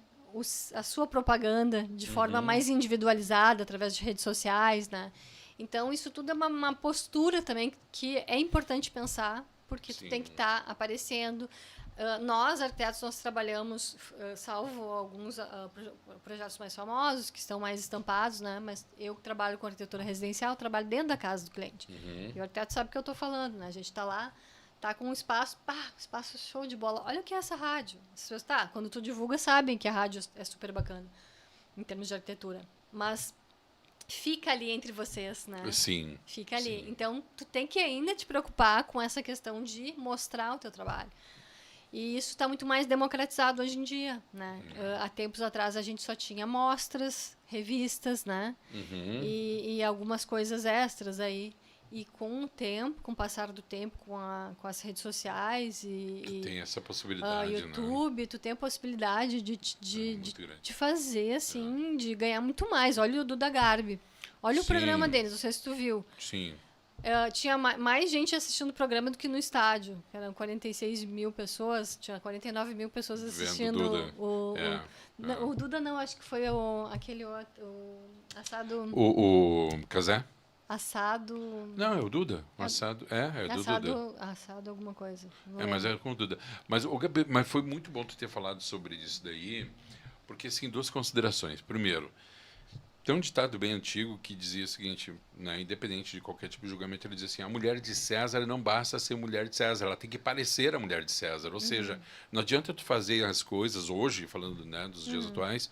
a sua propaganda de forma mais individualizada, através de redes sociais, né? Então, isso tudo é uma postura também que é importante pensar, porque tu tem que estar aparecendo. Nós, arquitetos, nós trabalhamos, salvo alguns projetos mais famosos, que estão mais estampados, né? Mas eu que trabalho com arquitetura residencial, trabalho dentro da casa do cliente. E o arquiteto sabe o que eu estou falando, né? A gente está lá, tá com um espaço, espaço show de bola. Olha o que é essa rádio. As pessoas, quando tu divulga, sabem que a rádio é super bacana, em termos de arquitetura. Mas fica ali entre vocês, né? Sim. Fica ali. Sim. Então, tu tem que ainda te preocupar com essa questão de mostrar o teu trabalho. E isso está muito mais democratizado hoje em dia, né? Há tempos atrás a gente só tinha mostras, revistas, né? E algumas coisas extras aí. E com o tempo, com o passar do tempo, com as redes sociais tu tem essa possibilidade, YouTube, né? Tu tem a possibilidade de fazer, assim, de ganhar muito mais. Olha o Duda Garbi. Olha o programa deles, não sei se tu viu. Sim. Tinha mais gente assistindo o programa do que no estádio. Eram 46 mil pessoas, tinha 49 mil pessoas assistindo. O Duda não, acho que foi aquele outro, assado... O Casé? Assado... Não, é o Duda. Assado, é do Duda. Assado alguma coisa. Mas é com o Duda. Mas foi muito bom tu ter falado sobre isso daí, porque, assim, duas considerações. Primeiro, tem um ditado bem antigo que dizia o seguinte, né, independente de qualquer tipo de julgamento, ele dizia assim, a mulher de César não basta ser mulher de César, ela tem que parecer a mulher de César. Ou seja, não adianta tu fazer as coisas hoje, falando, né, dos dias atuais,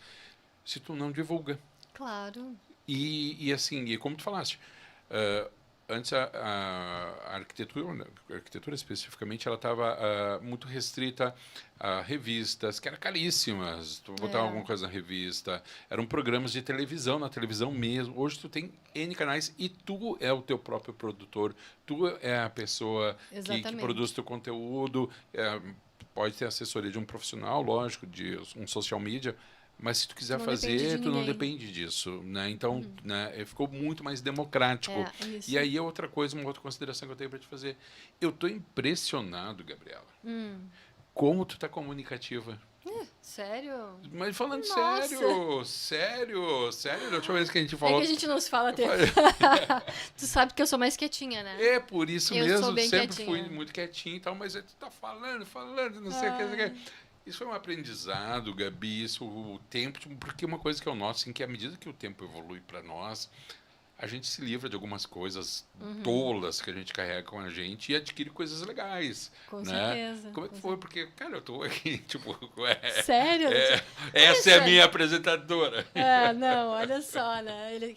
se tu não divulga. Claro. E assim, e como tu falaste, Antes a arquitetura especificamente, ela estava muito restrita a revistas, que eram caríssimas. Tu botava alguma coisa na revista. Eram programas de televisão, na televisão mesmo. Hoje tu tem N canais e tu é o teu próprio produtor. Tu é a pessoa que produz teu conteúdo. Pode ter assessoria de um profissional, lógico, de um social media, mas se tu quiser fazer, tu não depende disso, né? Então, né, ficou muito mais democrático. E aí, outra coisa, uma outra consideração que eu tenho para te fazer. Eu tô impressionado, Gabriela, como tu tá comunicativa. Sério? Mas falando sério, da última vez que a gente falou... É que a gente não se fala tempo. Tu sabe que eu sou mais quietinha, né? É, por isso mesmo, sou bem sempre quietinha. fui muito quietinho e tal, mas tu tá falando, não sei o que. Isso foi um aprendizado, Gabi, isso, o tempo, porque uma coisa que eu noto, assim, que à medida que o tempo evolui para nós, a gente se livra de algumas coisas tolas que a gente carrega com a gente e adquire coisas legais. Com né? certeza. Como é que foi? Porque, cara, eu tô aqui, tipo... Sério? Essa é a minha apresentadora. Não, olha só, né? Ele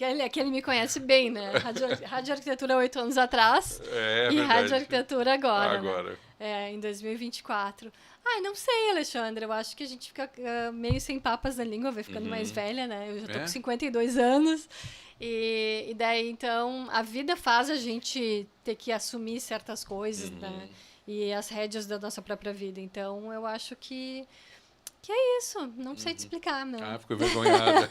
me conhece bem, né? Rádio Arquitetura 8 anos atrás e verdade. Rádio Arquitetura agora. Agora. Né? Em 2024. Ai, não sei, Alexandre. Eu acho que a gente fica meio sem papas na língua, vai ficando mais velha, né? Eu já tô com 52 anos. E daí, então, a vida faz a gente ter que assumir certas coisas, né? E as rédeas da nossa própria vida. Então, eu acho que é isso. Não sei te explicar, não. Ah, ficou envergonhada.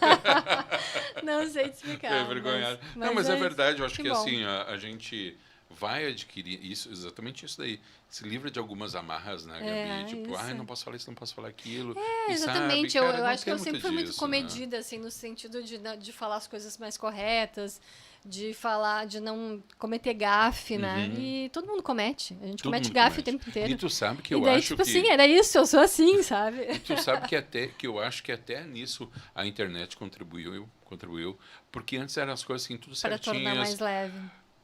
Não sei te explicar. Ficou envergonhada. Não, mas é verdade. Eu acho que assim, a gente vai adquirir isso, exatamente isso daí. Se livra de algumas amarras, né, Gabi? Tipo, não posso falar isso, não posso falar aquilo. Exatamente. Sabe, cara, eu acho que eu sempre fui muito disso, comedida, assim, no sentido de falar as coisas mais corretas, de não cometer gafe, né? E todo mundo comete. A gente comete gafe o tempo inteiro. E tu sabe que eu acho tipo que... assim, era isso, eu sou assim, sabe? E tu sabe que eu acho que até nisso a internet contribuiu, porque antes eram as coisas assim, tudo certinhas. Para tornar mais leve.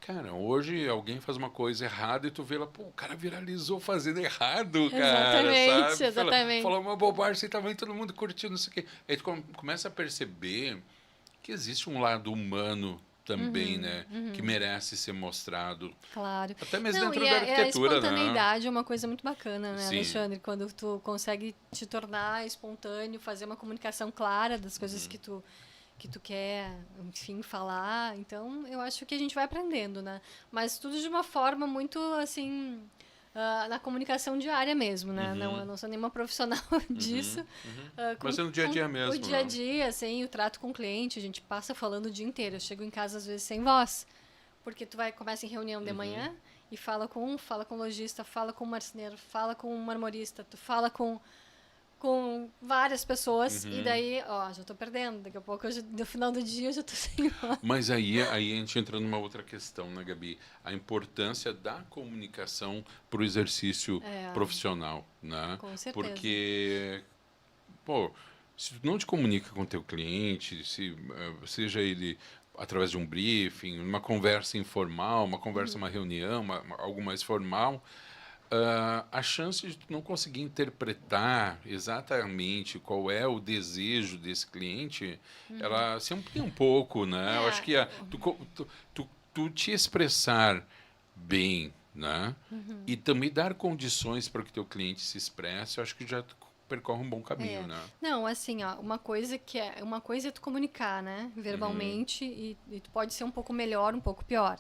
Cara, hoje alguém faz uma coisa errada e tu vê lá, pô, o cara viralizou fazendo errado, cara, sabe? Exatamente. Falou uma bobagem, também todo mundo curtiu, não sei o quê. Aí tu começa a perceber que existe um lado humano também, né? Que merece ser mostrado. Claro. Até mesmo dentro da arquitetura, a espontaneidade é uma coisa muito bacana, né, Sim. Alexandre? Quando tu consegue te tornar espontâneo, fazer uma comunicação clara das coisas que tu quer, enfim, falar. Então, eu acho que a gente vai aprendendo, né? Mas tudo de uma forma muito, assim, na comunicação diária mesmo, né? Eu não sou nenhuma profissional disso. Mas é no dia a dia mesmo. O dia a dia, assim, o trato com o cliente, a gente passa falando o dia inteiro. Eu chego em casa, às vezes, sem voz. Porque tu começa em reunião de manhã e fala com o lojista, fala com o marceneiro, fala com o marmorista, tu fala com várias pessoas, e daí, já tô perdendo. Daqui a pouco, no final do dia, eu já tô sem voz. Mas aí a gente entra numa outra questão, né, Gabi? A importância da comunicação para o exercício profissional, né? Com certeza. Porque, pô, se tu não te comunica com o teu cliente, seja ele através de um briefing, uma conversa informal, uma conversa, uma reunião, algo mais formal, a chance de não conseguir interpretar exatamente qual é o desejo desse cliente, ela se amplia um pouco, né? Eu acho que tu te expressar bem, né? E também dar condições para que teu cliente se expresse, eu acho que já percorre um bom caminho, né? Não, assim, uma coisa é tu comunicar, né? Verbalmente, e tu pode ser um pouco melhor, um pouco pior.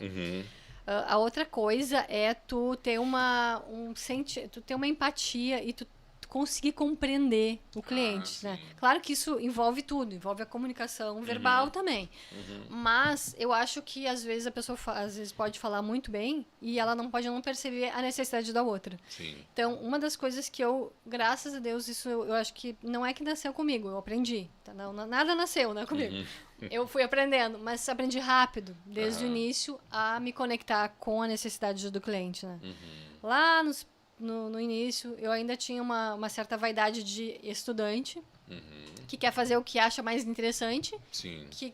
A outra coisa é tu ter tu ter uma empatia e tu conseguir compreender o cliente, né? Claro que isso envolve tudo, envolve a comunicação verbal também. Mas eu acho que às vezes a pessoa às vezes pode falar muito bem e ela pode não perceber a necessidade da outra. Sim. Então, uma das coisas que graças a Deus, isso eu acho que não é que nasceu comigo, eu aprendi. Tá? Nada nasceu, né, comigo. Eu fui aprendendo, mas aprendi rápido, desde o início, a me conectar com a necessidade do cliente, né? Lá no início, eu ainda tinha uma certa vaidade de estudante, que quer fazer o que acha mais interessante,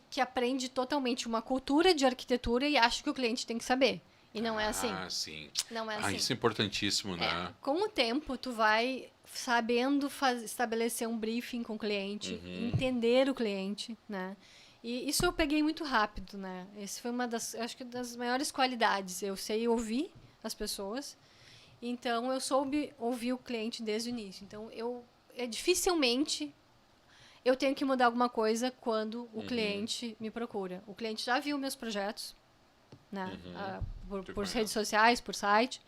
que aprende totalmente uma cultura de arquitetura e acha que o cliente tem que saber. E não é assim. Sim. Não é assim. Isso é importantíssimo, né? Com o tempo, tu vai sabendo estabelecer um briefing com o cliente, entender o cliente, né? E isso eu peguei muito rápido, né? Esse foi uma das, acho que das maiores qualidades. Eu sei ouvir as pessoas, então eu soube ouvir o cliente desde o início. Então dificilmente eu tenho que mudar alguma coisa quando o cliente me procura. O cliente já viu meus projetos, né? Por redes sociais, por site.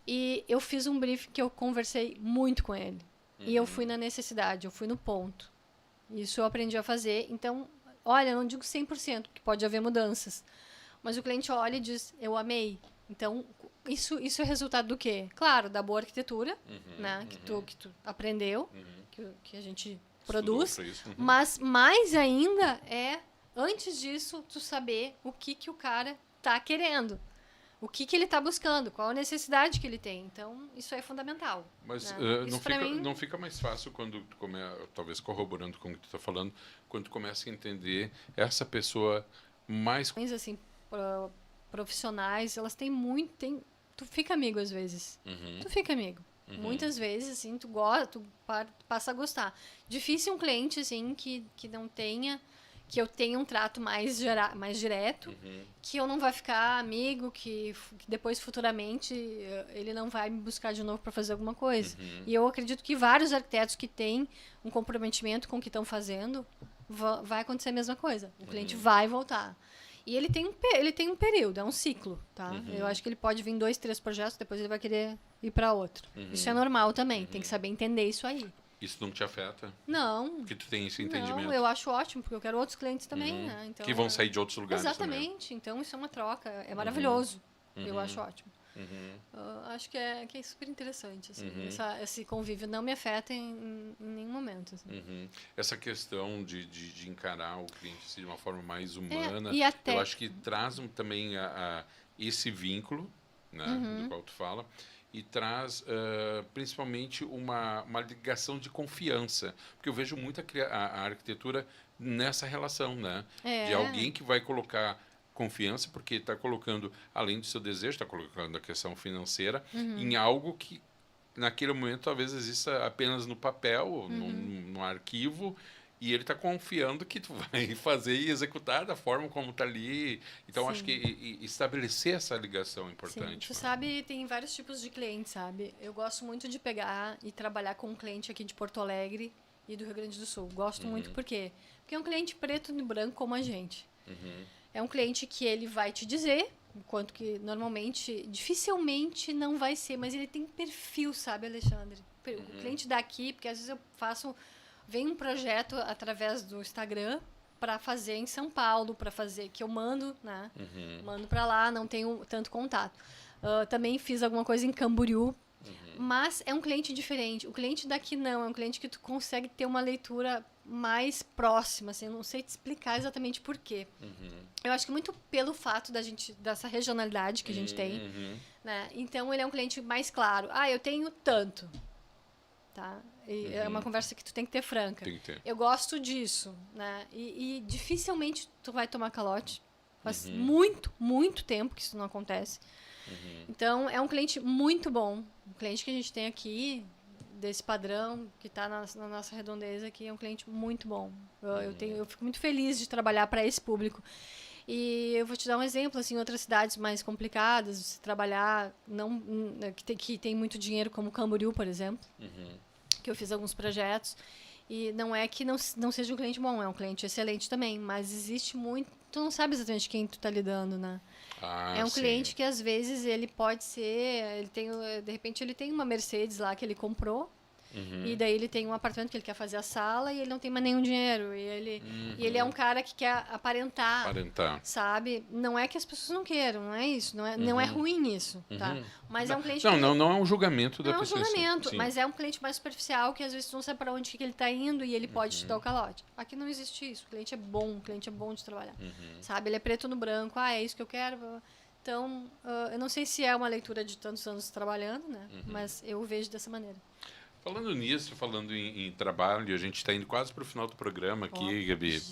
E eu fiz um briefing que eu conversei muito com ele. E eu fui na necessidade, eu fui no ponto. Isso eu aprendi a fazer. Então, olha, eu não digo 100%, porque pode haver mudanças. Mas o cliente olha e diz, eu amei. Então, isso é resultado do quê? Claro, da boa arquitetura, né? Que tu aprendeu, que a gente produz. Mas mais ainda antes disso, tu saber o que o cara tá querendo. O que ele está buscando, qual a necessidade que ele tem. Então, isso é fundamental. Mas né? não fica mais fácil quando tu talvez corroborando com o que tu está falando, quando tu começa a entender essa pessoa mais... Assim, profissionais, elas têm muito... tu fica amigo às vezes. Tu fica amigo. Muitas vezes, assim, tu passa a gostar. Difícil um cliente, assim, que não tenha... que eu tenha um trato mais direto, que eu não vai ficar amigo, que depois, futuramente, ele não vai me buscar de novo para fazer alguma coisa. E eu acredito que vários arquitetos que têm um comprometimento com o que estão fazendo, vai acontecer a mesma coisa. O cliente vai voltar. E ele tem um período, é um ciclo, tá? Eu acho que ele pode vir 2, 3 projetos, depois ele vai querer ir para outro. Isso é normal também, tem que saber entender isso aí. Isso não te afeta? Não. Porque tu tem esse entendimento? Não, eu acho ótimo, porque eu quero outros clientes também, né? Então, que vão sair de outros lugares exatamente. também. Então, isso é uma troca. É maravilhoso. Eu acho ótimo. Acho que é super interessante. Assim, esse convívio não me afeta em nenhum momento. Assim. Essa questão de encarar o cliente assim, de uma forma mais humana, e até... eu acho que traz também esse vínculo, né, do qual tu fala, e traz principalmente uma ligação de confiança, porque eu vejo muito a arquitetura nessa relação, né, de alguém que vai colocar confiança, porque está colocando, além do seu desejo, está colocando a questão financeira em algo que naquele momento talvez exista apenas no papel, no arquivo, e ele está confiando que tu vai fazer e executar da forma como está ali. Então, acho que estabelecer essa ligação é importante. Sim. Tu sabe, tem vários tipos de clientes, sabe? Eu gosto muito de pegar e trabalhar com um cliente aqui de Porto Alegre e do Rio Grande do Sul. Gosto muito, por quê? Porque é um cliente preto e branco como a gente. É um cliente que ele vai te dizer, enquanto que normalmente, dificilmente não vai ser, mas ele tem perfil, sabe, Alexandre? O cliente daqui, porque às vezes vem um projeto através do Instagram para fazer em São Paulo, para fazer, que eu mando, né? Mando para lá, não tenho tanto contato. Também fiz alguma coisa em Camboriú, mas é um cliente diferente. O cliente daqui não, é um cliente que tu consegue ter uma leitura mais próxima, assim, eu não sei te explicar exatamente por quê. Eu acho que muito pelo fato dessa regionalidade que a gente tem, né? Então, ele é um cliente mais claro. Eu tenho tanto, tá? E é uma conversa que tu tem que ter franca. Tem que ter. Eu gosto disso, né? E dificilmente tu vai tomar calote. Faz muito, muito tempo que isso não acontece. Então, é um cliente muito bom. O cliente que a gente tem aqui, desse padrão, que está na nossa redondeza aqui, é um cliente muito bom. Eu fico muito feliz de trabalhar para esse público. E eu vou te dar um exemplo, assim, em outras cidades mais complicadas, você trabalhar, que tem muito dinheiro, como Camboriú, por exemplo, que eu fiz alguns projetos. E não é que não seja um cliente bom, é um cliente excelente também, mas existe muito... Tu não sabe exatamente quem tu está lidando, né? É um cliente que, às vezes, ele pode ser... de repente, ele tem uma Mercedes lá que ele comprou, e daí ele tem um apartamento que ele quer fazer a sala e ele não tem mais nenhum dinheiro. E ele é um cara que quer aparentar, sabe? Não é que as pessoas não queiram, não é isso. Não é ruim isso, tá? Mas é um cliente não é um julgamento da pessoa. Não é um julgamento, mas é um cliente mais superficial que às vezes tu não sabe para onde que ele está indo e ele pode te dar o calote. Aqui não existe isso. O cliente é bom de trabalhar, sabe? Ele é preto no branco. É isso que eu quero. Então, eu não sei se é uma leitura de tantos anos trabalhando, né? Mas eu vejo dessa maneira. Falando nisso, falando em trabalho, a gente está indo quase para o final do programa aqui, Gabi.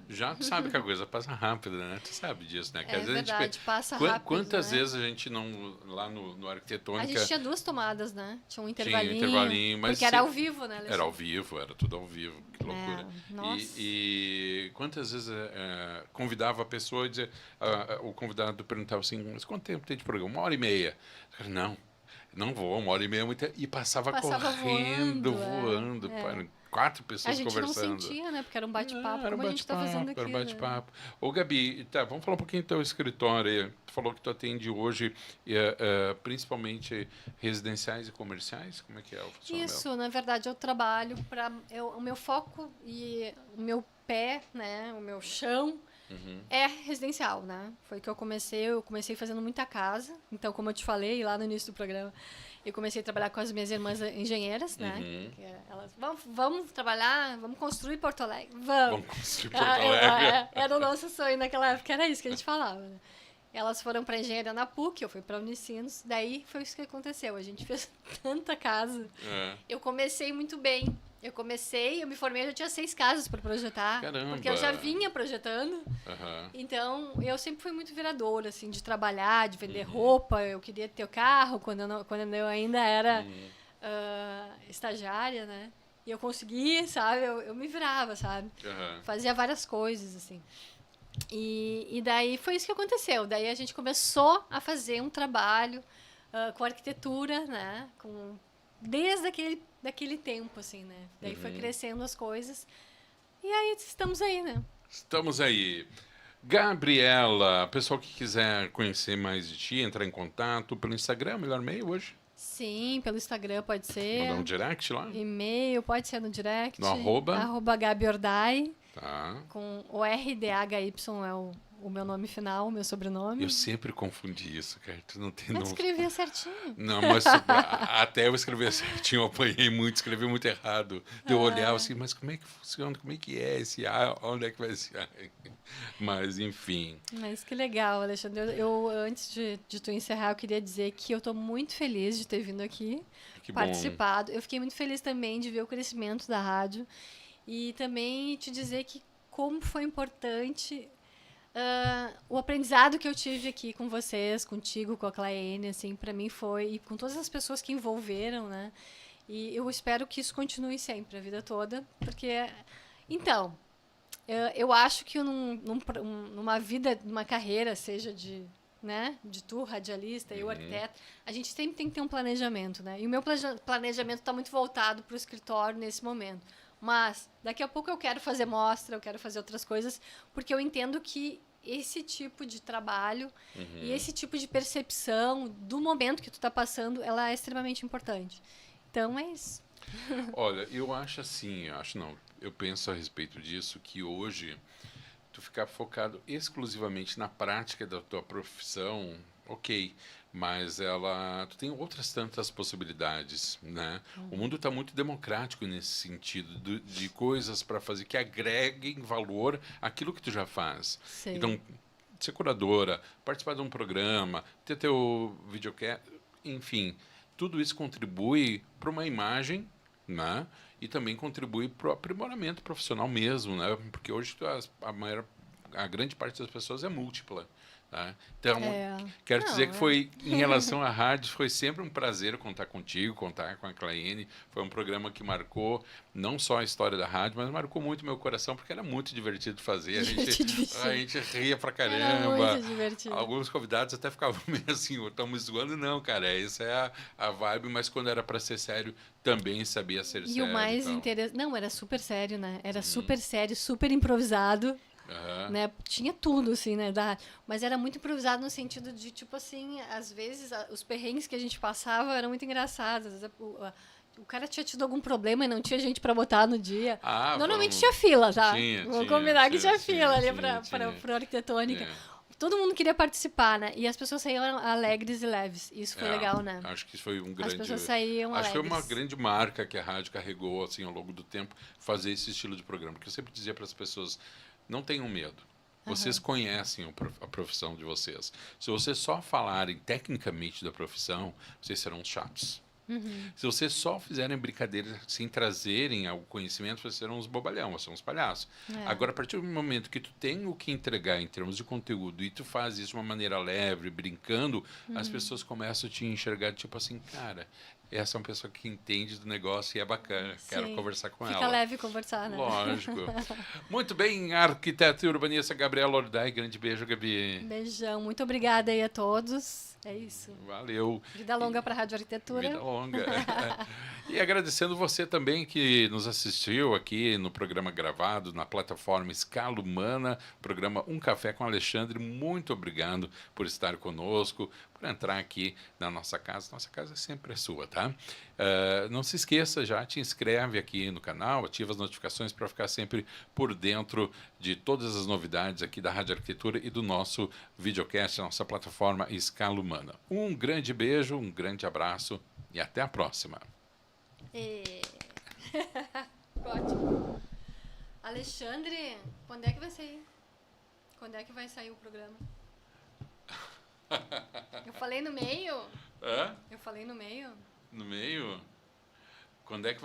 Já tu sabe que a coisa passa rápido, né? Tu sabe disso, né? Que É às vezes verdade, passa rápido, quantas né? vezes a gente não, lá no Arquitetônica... A gente tinha 2 tomadas, né? Tinha um tinha um intervalinho. intervalinho, mas porque era ao vivo, né, Alexandre? era ao vivo, era tudo ao vivo, que loucura. Nossa. E quantas vezes convidava a pessoa e dizia, o convidado perguntava assim, mas quanto tempo tem de programa? 1h30. Não vou, 1h30 é muito... E passava correndo, voando. 4 pessoas conversando. A gente não sentia, né? Porque era um bate-papo, Era como a gente está fazendo aqui. Era um bate-papo. Ô, Gabi, tá, vamos falar um pouquinho do teu escritório aí. Tu falou que tu atende hoje principalmente residenciais e comerciais? Como é que é o funcionamento? Isso, na verdade, eu trabalho para... O meu foco e o meu pé, né? O meu chão... É residencial, né? Foi que eu comecei fazendo muita casa. Então, como eu te falei lá no início do programa, eu comecei a trabalhar com as minhas irmãs engenheiras, né? Elas, vamos trabalhar, vamos construir Porto Alegre. Vamos construir Porto Alegre. Era o nosso sonho naquela época, era isso que a gente falava, né? Elas foram para engenharia na PUC, eu fui para Unicinos. Daí foi isso que aconteceu. A gente fez tanta casa. Eu comecei muito bem. Eu me formei, eu já tinha 6 casas para projetar. Caramba. Porque eu já vinha projetando. Então, eu sempre fui muito viradora, assim, de trabalhar, de vender roupa. Eu queria ter o carro quando eu ainda era estagiária, né? E eu conseguia, sabe? Eu me virava, sabe? Fazia várias coisas, assim. E daí foi isso que aconteceu. Daí a gente começou a fazer um trabalho com arquitetura, né? Desde daquele tempo, assim, né? Daí foi crescendo as coisas. E aí estamos aí, né? Estamos aí. Gabriela, pessoal que quiser conhecer mais de ti, entrar em contato pelo Instagram, melhor meio hoje? Sim, pelo Instagram pode ser. Mandar um direct lá? E-mail, pode ser no direct. No arroba? Arroba Gabi Ordai. Tá. Com o RDHY é o meu nome final, o meu sobrenome. Eu sempre confundi isso, cara. Tu não tem Mas escrevia certinho. Não, mas até eu escrever certinho, eu apanhei muito, escrevi muito errado. Eu olhava assim, mas como é que funciona? Como é que é esse A? Onde é que vai esse A? Mas, enfim. Mas que legal, Alexandre. Eu antes de tu encerrar, eu queria dizer que eu estou muito feliz de ter vindo aqui, participado. Eu fiquei muito feliz também de ver o crescimento da rádio. E também te dizer que como foi importante o aprendizado que eu tive aqui com vocês, contigo, com a Claene, assim, para mim foi, e com todas as pessoas que envolveram, né? E eu espero que isso continue sempre, a vida toda, porque, então, eu acho que numa vida, numa carreira, seja de tu, radialista, eu, arquiteto, a gente sempre tem que ter um planejamento, né? E o meu planejamento está muito voltado para o escritório nesse momento. Mas daqui a pouco eu quero fazer mostra, eu quero fazer outras coisas, porque eu entendo que esse tipo de trabalho e esse tipo de percepção do momento que tu está passando, ela é extremamente importante. Então, é isso. Olha, eu acho assim, eu penso a respeito disso, que hoje tu ficar focado exclusivamente na prática da tua profissão, ok, mas tu tem outras tantas possibilidades, né? O mundo está muito democrático nesse sentido, de coisas para fazer que agreguem valor àquilo que tu já faz. Sim. Então, ser curadora, participar de um programa, ter teu videocast, enfim, tudo isso contribui para uma imagem, né? E também contribui para o aprimoramento profissional mesmo, né? Porque hoje a grande parte das pessoas é múltipla. Tá? Então, quero dizer que foi, em relação à rádio, foi sempre um prazer contar contigo, contar com a Claene. Foi um programa que marcou não só a história da rádio, mas marcou muito meu coração, porque era muito divertido fazer. A gente ria pra caramba. Era muito divertido. Alguns convidados até ficavam meio assim, estamos zoando, não, cara, essa é a vibe, mas quando era para ser sério, também sabia ser sério. E o mais interessante... Não, era super sério, né? Era super sério, super improvisado. Né? Tinha tudo, assim, né? Mas era muito improvisado no sentido de, tipo assim, às vezes os perrengues que a gente passava eram muito engraçados. Às vezes, o cara tinha tido algum problema e não tinha gente para botar no dia. Normalmente tinha fila, tá? Vamos combinar que tinha fila ali para arquitetônica. Todo mundo queria participar, né? E as pessoas saíam alegres e leves. Isso foi legal, né? Acho que isso foi um grande... As pessoas saíam alegres. Acho que foi uma grande marca que a rádio carregou, assim, ao longo do tempo, fazer esse estilo de programa. Porque eu sempre dizia para as pessoas, não tenham medo. Vocês conhecem a profissão de vocês. Se vocês só falarem tecnicamente da profissão, vocês serão chatos. Se vocês só fizerem brincadeira sem trazerem o conhecimento, vocês serão uns bobalhão, vocês são uns palhaços. É. Agora, a partir do momento que tu tem o que entregar em termos de conteúdo e tu faz isso de uma maneira leve, brincando, as pessoas começam a te enxergar tipo assim, cara, essa é uma pessoa que entende do negócio e é bacana, quero Sim. conversar com Fica ela. leve conversar, né? Lógico. Muito bem, arquiteta e urbanista Gabriela Ordai. Grande beijo, Gabi. Beijão. Muito obrigada aí a todos. É isso. Valeu. Vida longa para a Rádio Arquitetura. Vida longa. E agradecendo você também que nos assistiu aqui no programa gravado na plataforma Escala Humana, programa Um Café com Alexandre. Muito obrigado por estar conosco, por entrar aqui na nossa casa. Nossa casa sempre é sua, tá? Não se esqueça, já te inscreve aqui no canal, ativa as notificações para ficar sempre por dentro de todas as novidades aqui da Rádio Arquitetura e do nosso videocast, nossa plataforma Escala Humana. Um grande beijo, um grande abraço e até a próxima. Ótimo. Alexandre, quando é que vai sair? Quando é que vai sair o programa? Eu falei no meio? Hã? Eu falei no meio? No meio? Quando é que vai